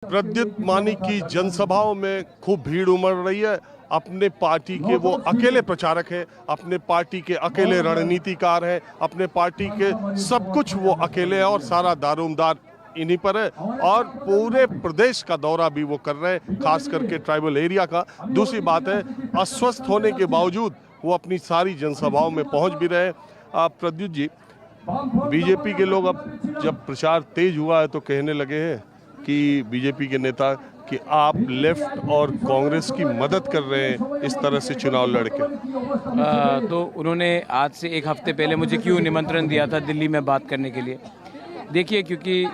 प्रद्युत मानिक की जनसभाओं में खूब भीड़ उमड़ रही है। अपने पार्टी के वो अकेले प्रचारक हैं, अपने पार्टी के अकेले रणनीतिकार हैं, अपने पार्टी के सब कुछ वो अकेले हैं और सारा दारोमदार इन्हीं पर है। और पूरे प्रदेश का दौरा भी वो कर रहे हैं, खास करके ट्राइबल एरिया का। दूसरी बात है, अस्वस्थ होने के बावजूद वो अपनी सारी जनसभाओं में पहुंच भी रहे हैं। प्रद्युत जी, बीजेपी के लोग अब जब प्रचार तेज हुआ है तो कहने लगे हैं कि बीजेपी के नेता कि आप लेफ्ट और कांग्रेस की मदद कर रहे हैं इस तरह से चुनाव लड़के। तो उन्होंने आज से एक हफ्ते पहले मुझे क्यों निमंत्रण दिया था दिल्ली में बात करने के लिए। देखिए, क्योंकि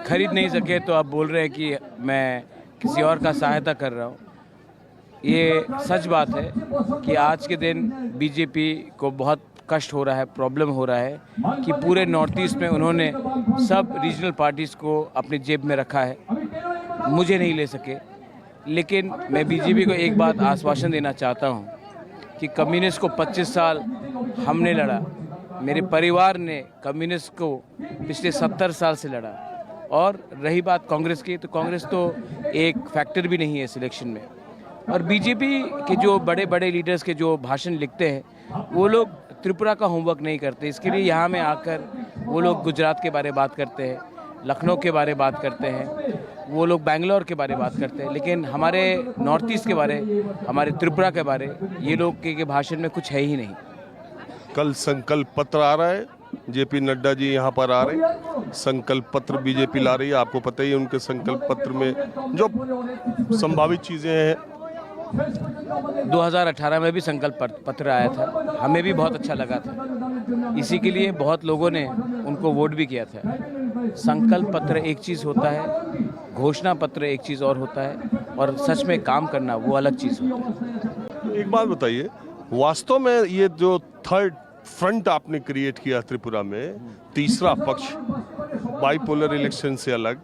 खरीद नहीं सके तो आप बोल रहे हैं कि मैं किसी और का सहायता कर रहा हूँ। ये सच बात है कि आज के दिन बीजेपी को बहुत कष्ट हो रहा है, प्रॉब्लम हो रहा है कि पूरे नॉर्थ ईस्ट में उन्होंने सब रीजनल पार्टीज़ को अपनी जेब में रखा है, मुझे नहीं ले सके। लेकिन मैं बीजेपी को एक बात आश्वासन देना चाहता हूँ कि कम्युनिस्ट को 25 साल हमने लड़ा, मेरे परिवार ने कम्युनिस्ट को पिछले 70 साल से लड़ा। और रही बात कांग्रेस की, तो कांग्रेस तो एक फैक्टर भी नहीं है सिलेक्शन में। और बीजेपी के जो बड़े बड़े लीडर्स के जो भाषण लिखते हैं वो लोग त्रिपुरा का होमवर्क नहीं करते। इसके लिए यहाँ में आकर वो लोग गुजरात के बारे में बात करते हैं, लखनऊ के बारे में बात करते हैं, वो लोग बेंगलोर के बारे में बात करते हैं, लेकिन हमारे नॉर्थ ईस्ट के बारे, हमारे त्रिपुरा के बारे ये लोग के भाषण में कुछ है ही नहीं। कल संकल्प पत्र आ रहा है, जेपी नड्डा जी यहाँ पर आ रहे हैं, संकल्प पत्र बीजेपी ला रही है। आपको पता ही है उनके संकल्प पत्र में जो संभावित चीजें हैं। 2018 में भी संकल्प पत्र आया था, हमें भी बहुत अच्छा लगा था, इसी के लिए बहुत लोगों ने उनको वोट भी किया था। संकल्प पत्र एक चीज़ होता है, घोषणा पत्र एक चीज़ और होता है, और सच में काम करना वो अलग चीज़ होता है। एक बात बताइए, वास्तव में ये जो थर्ड फ्रंट आपने क्रिएट किया त्रिपुरा में, तीसरा पक्ष बाइपोलर इलेक्शन से अलग,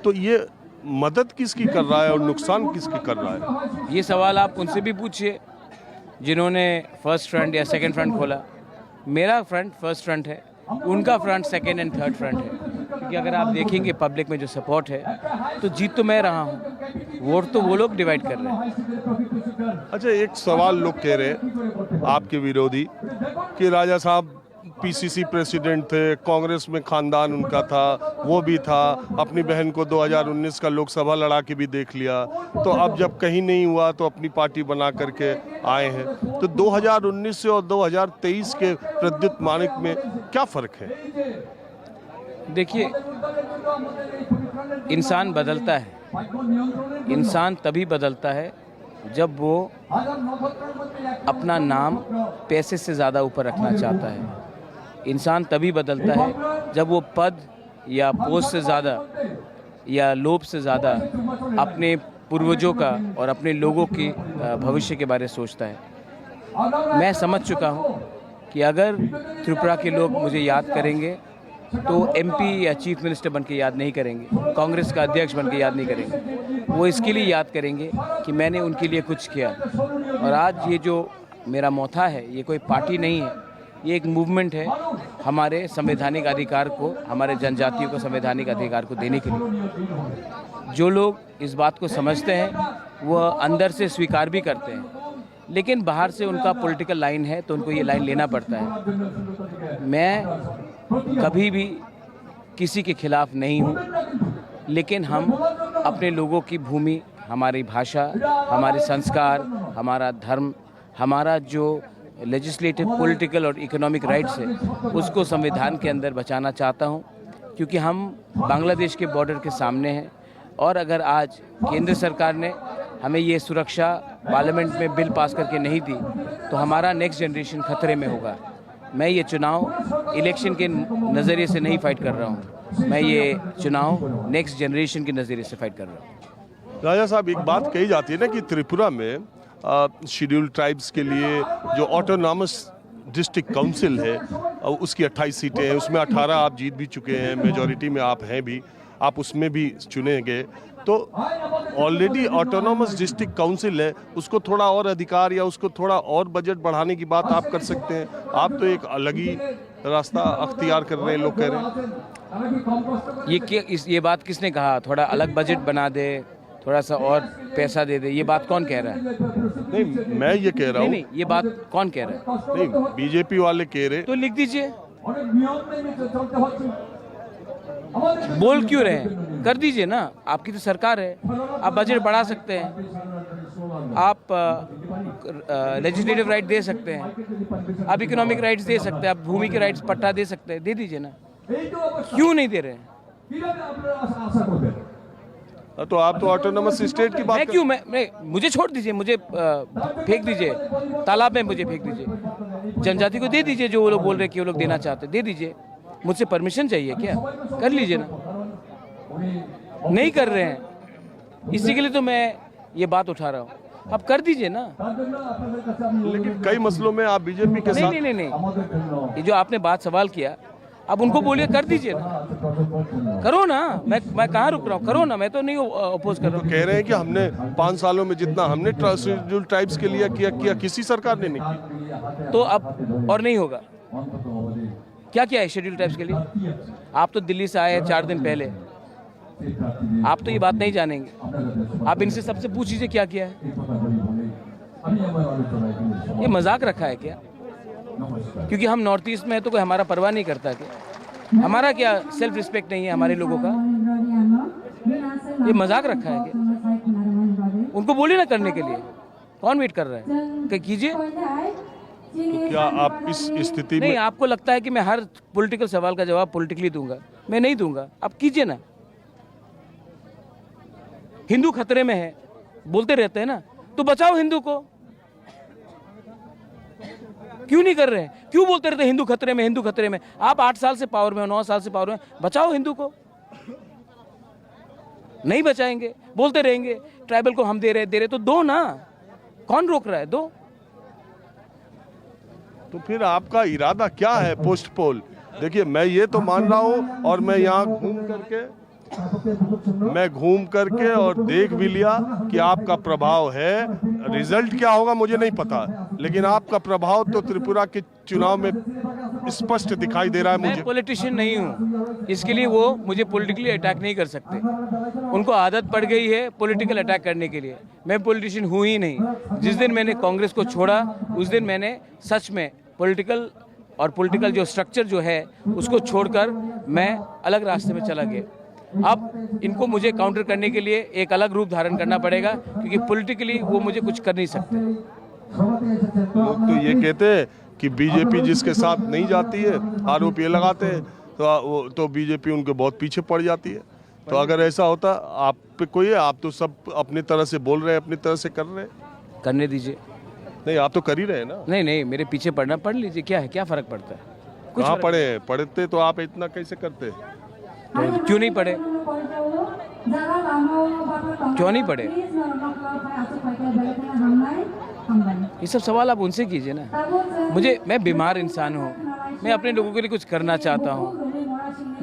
तो ये मदद किसकी कर रहा है और नुकसान किसकी कर रहा है? ये सवाल आप उनसे भी पूछिए जिन्होंने फर्स्ट फ्रंट या सेकंड फ्रंट खोला। मेरा फ्रंट फर्स्ट फ्रंट है, उनका front second and third front है। क्योंकि अगर आप देखेंगे पब्लिक में जो सपोर्ट है तो जीत तो मैं रहा हूँ, वोट तो वो लोग डिवाइड कर रहे हैं। अच्छा, एक सवाल लोग कह रहे हैं आपके विरोधी कि राजा साहब पीसीसी प्रेसिडेंट थे, कांग्रेस में खानदान उनका था, वो भी था, अपनी बहन को 2019 का लोकसभा लड़ा के भी देख लिया, तो अब जब कहीं नहीं हुआ तो अपनी पार्टी बना करके आए हैं। तो 2019 से और 2023 के प्रद्युत मानिक में क्या फर्क है? देखिए, इंसान बदलता है, इंसान तभी बदलता है जब वो अपना नाम पैसे से ज़्यादा ऊपर रखना चाहता है। इंसान तभी बदलता है जब वो पद या पोस्ट से ज़्यादा या लोभ से ज़्यादा अपने पूर्वजों का और अपने लोगों की भविष्य के बारे में सोचता है। मैं समझ चुका हूँ कि अगर त्रिपुरा के लोग मुझे याद करेंगे तो एमपी या चीफ मिनिस्टर बन के याद नहीं करेंगे, कांग्रेस का अध्यक्ष बन के याद नहीं करेंगे, वो इसके लिए याद करेंगे कि मैंने उनके लिए कुछ किया। और आज ये जो मेरा मौथा है, ये कोई पार्टी नहीं है, ये एक मूवमेंट है हमारे संवैधानिक अधिकार को, हमारे जनजातियों को संवैधानिक अधिकार को देने के लिए। जो लोग इस बात को समझते हैं वह अंदर से स्वीकार भी करते हैं, लेकिन बाहर से उनका पॉलिटिकल लाइन है तो उनको ये लाइन लेना पड़ता है। मैं कभी भी किसी के खिलाफ नहीं हूँ, लेकिन हम अपने लोगों की भूमि, हमारी भाषा, हमारे संस्कार, हमारा धर्म, हमारा जो लेजिस्लेटिव, पॉलिटिकल और इकोनॉमिक राइट्स है उसको संविधान के अंदर बचाना चाहता हूँ। क्योंकि हम बांग्लादेश के बॉर्डर के सामने हैं, और अगर आज केंद्र सरकार ने हमें ये सुरक्षा पार्लियामेंट में बिल पास करके नहीं दी तो हमारा नेक्स्ट जनरेशन खतरे में होगा। मैं ये चुनाव इलेक्शन के नज़रिए से नहीं फाइट कर रहा हूँ, मैं ये चुनाव नेक्स्ट जनरेशन के नज़रिए से फाइट कर रहा हूँ। राजा साहब, एक बात कही जाती है ना कि त्रिपुरा में शेड्यूल ट्राइब्स के लिए जो ऑटोनॉमस डिस्ट्रिक्ट काउंसिल है उसकी 28 सीटें हैं, उसमें 18 आप जीत भी चुके हैं, मेजॉरिटी में आप हैं भी, आप उसमें भी चुने गए। तो ऑलरेडी ऑटोनॉमस डिस्ट्रिक्ट काउंसिल है, उसको थोड़ा और अधिकार या उसको थोड़ा और बजट बढ़ाने की बात आप कर सकते हैं। आप तो एक अलग ही रास्ता अख्तियार कर रहे हैं, लोग कह रहे हैं। ये बात किसने कहा? थोड़ा अलग बजट बना दे, थोड़ा सा और पैसा दे दे, ये बात कौन कह रहा है? नहीं, मैं ये कह रहा हूँ। नहीं, ये बात कौन कह रहा है? नहीं, बीजेपी वाले कह रहे। तो लिख दीजिए। बोल क्यों रहे हैं? कर दीजिए ना, आपकी तो सरकार है, आप बजट बढ़ा सकते हैं, आप लेजिस्लेटिव राइट दे सकते हैं, आप इकोनॉमिक राइट्स दे सकते हैं, आप भूमि के राइट्स पट्टा दे सकते हैं, दे दीजिए ना। क्यों नहीं दे रहे हैं? तो आप तो ऑटोनोमस स्टेट की बात मैं क्यों मैं मुझे छोड़ दीजिए, मुझे फेंक दीजिए तालाब में, मुझे फेंक दीजिए। जनजाति को दे दीजिए, जो वो लोग बोल रहे हैं कि वो लोग देना चाहते हैं, दे दीजिए। मुझसे परमिशन चाहिए क्या? कर लीजिए ना। नहीं कर रहे हैं, इसी के लिए तो मैं ये बात उठा रहा हूँ। आप कर दीजिए ना। लेकिन कई मसलों में आप बीजेपी के साथ। नहीं, ये जो आपने बात सवाल किया, अब उनको बोलिए कर दीजिए ना, करो ना। मैं कहाँ रुक रहा हूँ? करो ना, मैं तो नहीं अपोज कर रहा हूँ। कह रहे हैं कि हमने 5 सालों में जितना हमने शेड्यूल ट्राइब्स के लिए किया किसी सरकार ने नहीं किया। तो अब और नहीं होगा। क्या किया है शेड्यूल ट्राइब्स के लिए? आप तो दिल्ली से आए 4 दिन पहले, आप तो ये बात नहीं जानेंगे। आप इनसे सबसे पूछिए क्या किया है। ये मजाक रखा है क्या? क्योंकि हम नॉर्थ ईस्ट में है तो कोई हमारा परवाह नहीं करता क्या? हमारा क्या सेल्फ रिस्पेक्ट नहीं है हमारे लोगों का? ये मजाक रखा है क्या? उनको बोलिए ना करने के लिए। कौन वेट कर रहा है? क्या कीजिए। तो क्या आप इस स्थिति में? नहीं, आपको लगता है कि मैं हर पॉलिटिकल सवाल का जवाब पॉलिटिकली दूंगा? मैं नहीं दूंगा। आप कीजिए ना। हिंदू खतरे में है बोलते रहते हैं ना, तो बचाओ हिंदू को। क्यों नहीं कर रहे हैं? क्यों बोलते रहते हिंदू खतरे में, हिंदू खतरे में? आप 8 साल से पावर में हो, 9 साल से पावर में, बचाओ हिंदू को। नहीं बचाएंगे, बोलते रहेंगे ट्राइबल को हम दे रहे तो दो ना। कौन रोक रहा है? दो। तो फिर आपका इरादा क्या है पोस्ट पोल? देखिए, मैं ये तो मान रहा हूँ, और मैं यहाँ घूम करके और देख भी लिया कि आपका प्रभाव है। रिजल्ट क्या होगा मुझे नहीं पता, लेकिन आपका प्रभाव तो त्रिपुरा के चुनाव में स्पष्ट दिखाई दे रहा है मुझे। मैं पॉलिटिशियन नहीं हूँ, इसके लिए वो मुझे पॉलिटिकली अटैक नहीं कर सकते। उनको आदत पड़ गई है पॉलिटिकल अटैक करने के लिए। मैं पॉलिटिशियन हूँ ही नहीं। जिस दिन मैंने कांग्रेस को छोड़ा, उस दिन मैंने सच में पॉलिटिकल जो स्ट्रक्चर जो है उसको छोड़कर मैं अलग रास्ते में चला गया। अब इनको मुझे काउंटर करने के लिए एक अलग रूप धारण करना पड़ेगा, क्योंकि पॉलिटिकली वो मुझे कुछ कर नहीं सकते। लोग तो ये कहते हैं कि बीजेपी जिसके साथ नहीं जाती है, आरोप ये लगाते हैं, तो बीजेपी उनके बहुत पीछे पड़ जाती है। तो अगर ऐसा होता, आप पे कोई है? आप तो सब अपनी तरह से बोल रहे हैं, अपनी तरह से कर रहे हैं। करने दीजिए। नहीं, आप तो कर ही रहे हैं ना। नहीं, मेरे पीछे पढ़ना पढ़ लीजिए। क्या है, क्या फर्क पड़ता है? कुछ कहाँ पढ़ते तो आप इतना कैसे करते? तो क्यों नहीं पढ़े? क्यों नहीं पढ़े? ये सब सवाल आप उनसे कीजिए ना। मैं बीमार इंसान हूँ, मैं अपने लोगों के लिए कुछ करना चाहता हूँ।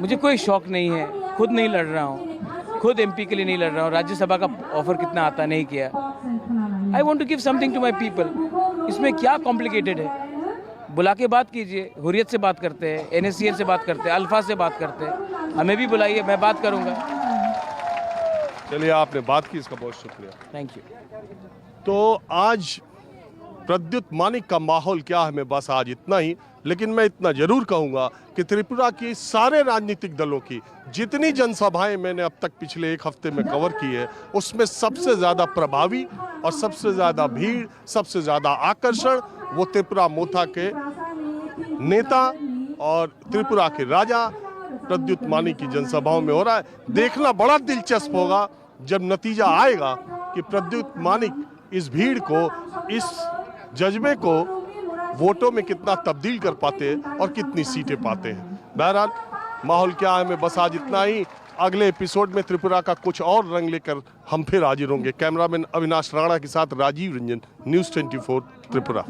मुझे कोई शौक नहीं है, खुद नहीं लड़ रहा हूँ, खुद एमपी के लिए नहीं लड़ रहा हूँ। राज्यसभा का ऑफर कितना आता नहीं किया। I want to give something to my people. इसमें क्या कॉम्प्लिकेटेड है? बुला के बात कीजिए। हुर्रियत से बात करते हैं, NSCN से बात करते हैं, अल्फा से बात करते हैं। हमें भी बुलाइए, मैं बात करूंगा। चलिए, आपने बात की, इसका बहुत शुक्रिया। Thank you. तो आज प्रद्युत मानिक का माहौल क्या है, मैं बस आज इतना ही। लेकिन मैं इतना जरूर कहूंगा कि त्रिपुरा की सारे राजनीतिक दलों की जितनी जनसभाएं मैंने अब तक पिछले 1 हफ्ते में कवर की है, उसमें सबसे ज्यादा प्रभावी और सबसे ज्यादा भीड़, सबसे ज्यादा आकर्षण वो त्रिपुरा मोथा के नेता और त्रिपुरा के राजा प्रद्युत मानिक की जनसभाओं में हो रहा है। देखना बड़ा दिलचस्प होगा जब नतीजा आएगा कि प्रद्युत मानिक इस भीड़ को, इस जज्बे को वोटों में कितना तब्दील कर पाते हैं और कितनी सीटें पाते हैं। बहरहाल, माहौल क्या है, मैं बस आज इतना ही। अगले एपिसोड में त्रिपुरा का कुछ और रंग लेकर हम फिर हाजिर होंगे। कैमरामैन अविनाश राणा के साथ राजीव रंजन, न्यूज़ 24 त्रिपुरा।